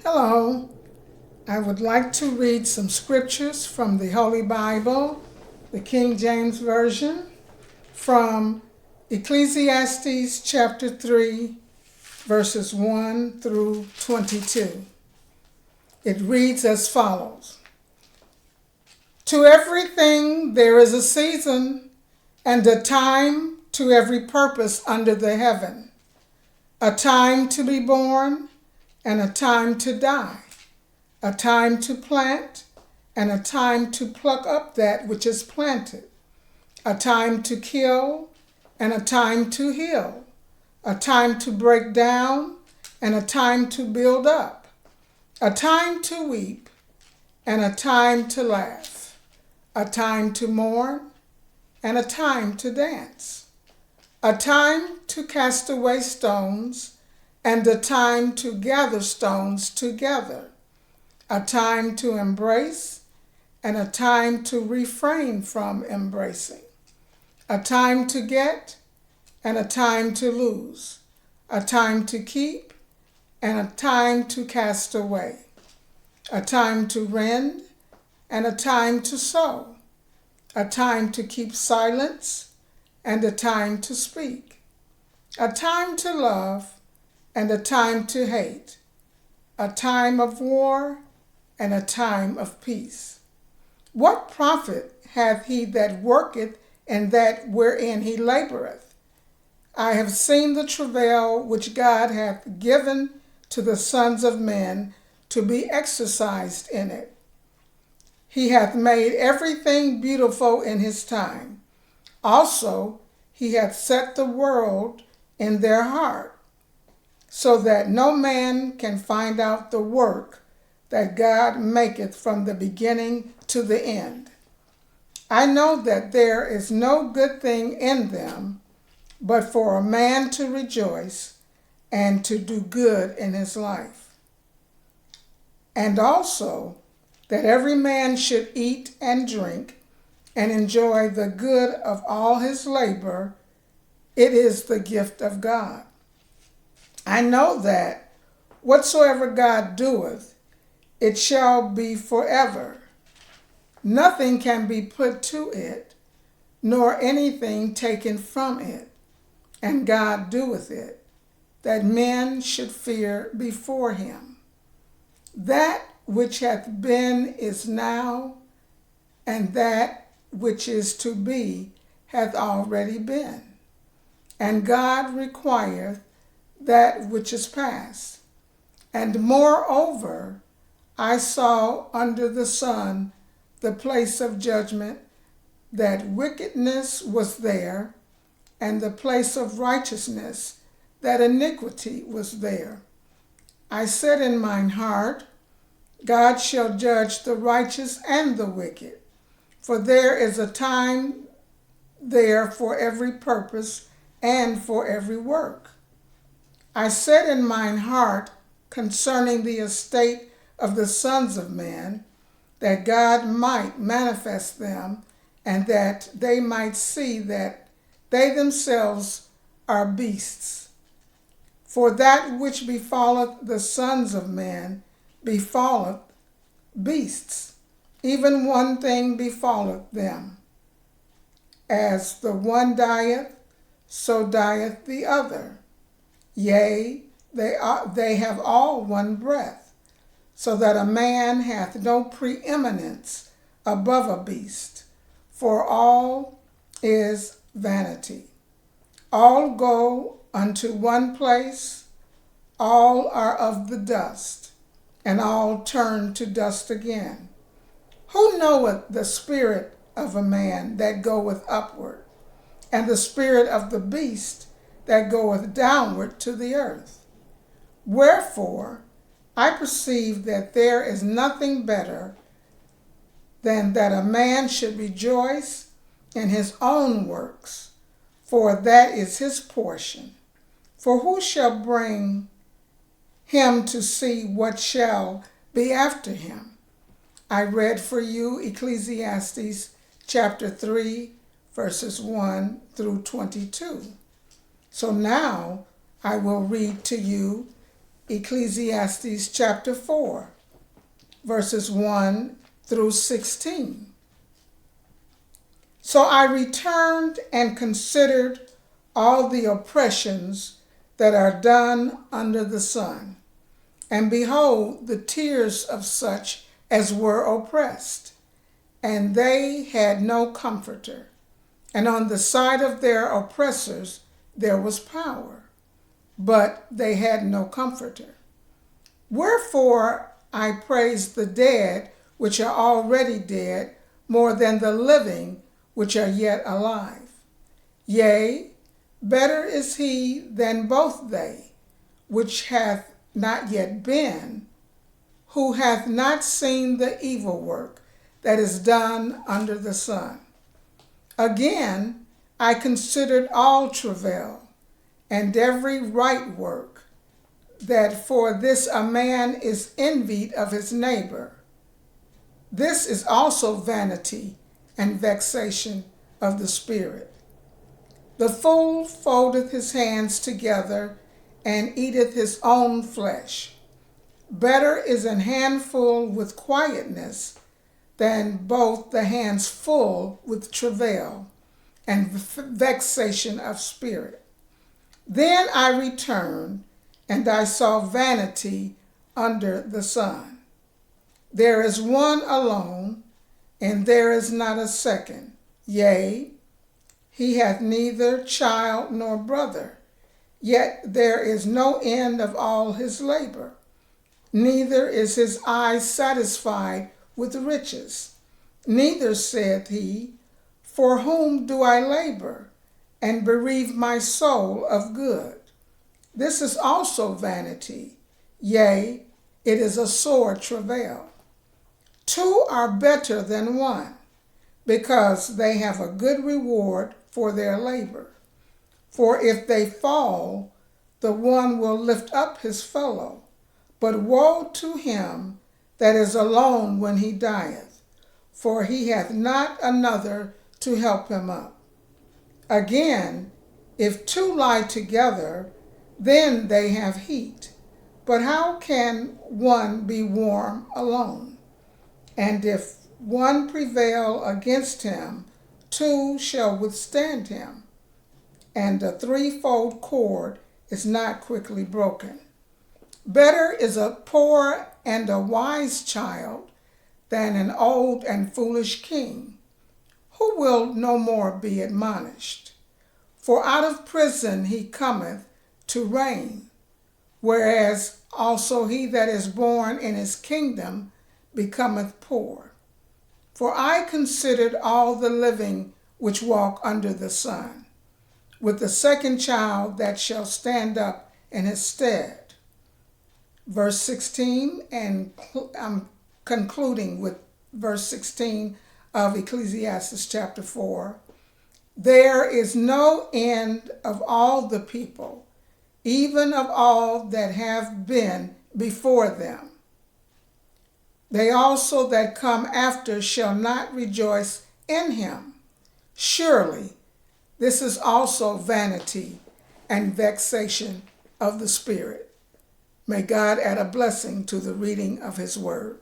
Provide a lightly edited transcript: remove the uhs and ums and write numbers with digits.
Hello, I would like to read some scriptures from the Holy Bible, the King James Version, from Ecclesiastes chapter 3, verses 1 through 22. It reads as follows: To everything there is a season, and a time to every purpose under the heaven, a time to be born, and a time to die, a time to plant, and a time to pluck up that which is planted, a time to kill, and a time to heal, a time to break down, and a time to build up, a time to weep, and a time to laugh, a time to mourn, and a time to dance, a time to cast away stones, and a time to gather stones together, a time to embrace, and a time to refrain from embracing, a time to get, and a time to lose, a time to keep, and a time to cast away, a time to rend, and a time to sow, a time to keep silence, and a time to speak, a time to love, and a time to hate, a time of war, and a time of peace. What profit hath he that worketh in that wherein he laboureth? I have seen the travail which God hath given to the sons of men to be exercised in it. He hath made everything beautiful in his time. Also, he hath set the world in their heart, so that no man can find out the work that God maketh from the beginning to the end. I know that there is no good thing in them, but for a man to rejoice and to do good in his life. And also that every man should eat and drink and enjoy the good of all his labor. It is the gift of God. I know that whatsoever God doeth, it shall be forever. Nothing can be put to it, nor anything taken from it. And God doeth it, that men should fear before him. That which hath been is now, and that which is to be hath already been. And God requireth that which is past. And moreover, I saw under the sun the place of judgment, that wickedness was there, and the place of righteousness, that iniquity was there. I said in mine heart, God shall judge the righteous and the wicked, for there is a time there for every purpose and for every work. I said in mine heart concerning the estate of the sons of men, that God might manifest them, and that they might see that they themselves are beasts. For that which befalleth the sons of men befalleth beasts. Even one thing befalleth them. As the one dieth, so dieth the other. Yea, they have all one breath, so that a man hath no preeminence above a beast, for all is vanity. All go unto one place, all are of the dust, and all turn to dust again. Who knoweth the spirit of a man that goeth upward, and the spirit of the beast that goeth downward to the earth? Wherefore, I perceive that there is nothing better than that a man should rejoice in his own works, for that is his portion. For who shall bring him to see what shall be after him? I read for you Ecclesiastes chapter 3, verses 1 through 22. So now I will read to you Ecclesiastes chapter 4, verses 1 through 16. So I returned and considered all the oppressions that are done under the sun. And behold, the tears of such as were oppressed, and they had no comforter. And on the side of their oppressors there was power, but they had no comforter. Wherefore I praise the dead which are already dead more than the living which are yet alive. Yea, better is he than both they, which hath not yet been, who hath not seen the evil work that is done under the sun. Again, I considered all travail, and every right work, that for this a man is envied of his neighbor. This is also vanity and vexation of the spirit. The fool foldeth his hands together and eateth his own flesh. Better is an handful with quietness than both the hands full with travail and vexation of spirit. Then I returned, and I saw vanity under the sun. There is one alone, and there is not a second. Yea, he hath neither child nor brother, yet there is no end of all his labor. Neither is his eye satisfied with riches. Neither saith he, for whom do I labor, and bereave my soul of good? This is also vanity. Yea, it is a sore travail. Two are better than one, because they have a good reward for their labor. For if they fall, the one will lift up his fellow. But woe to him that is alone when he dieth, for he hath not another to help him up. Again, if two lie together, then they have heat. But how can one be warm alone? And if one prevail against him, two shall withstand him. And the threefold cord is not quickly broken. Better is a poor and a wise child than an old and foolish king, who will no more be admonished. For out of prison he cometh to reign, whereas also he that is born in his kingdom becometh poor. For I considered all the living which walk under the sun, with the second child that shall stand up in his stead. Verse 16, and I'm concluding with verse 16 of Ecclesiastes chapter 4. There is no end of all the people, even of all that have been before them. They also that come after shall not rejoice in him. Surely this is also vanity and vexation of the spirit. May God add a blessing to the reading of his word.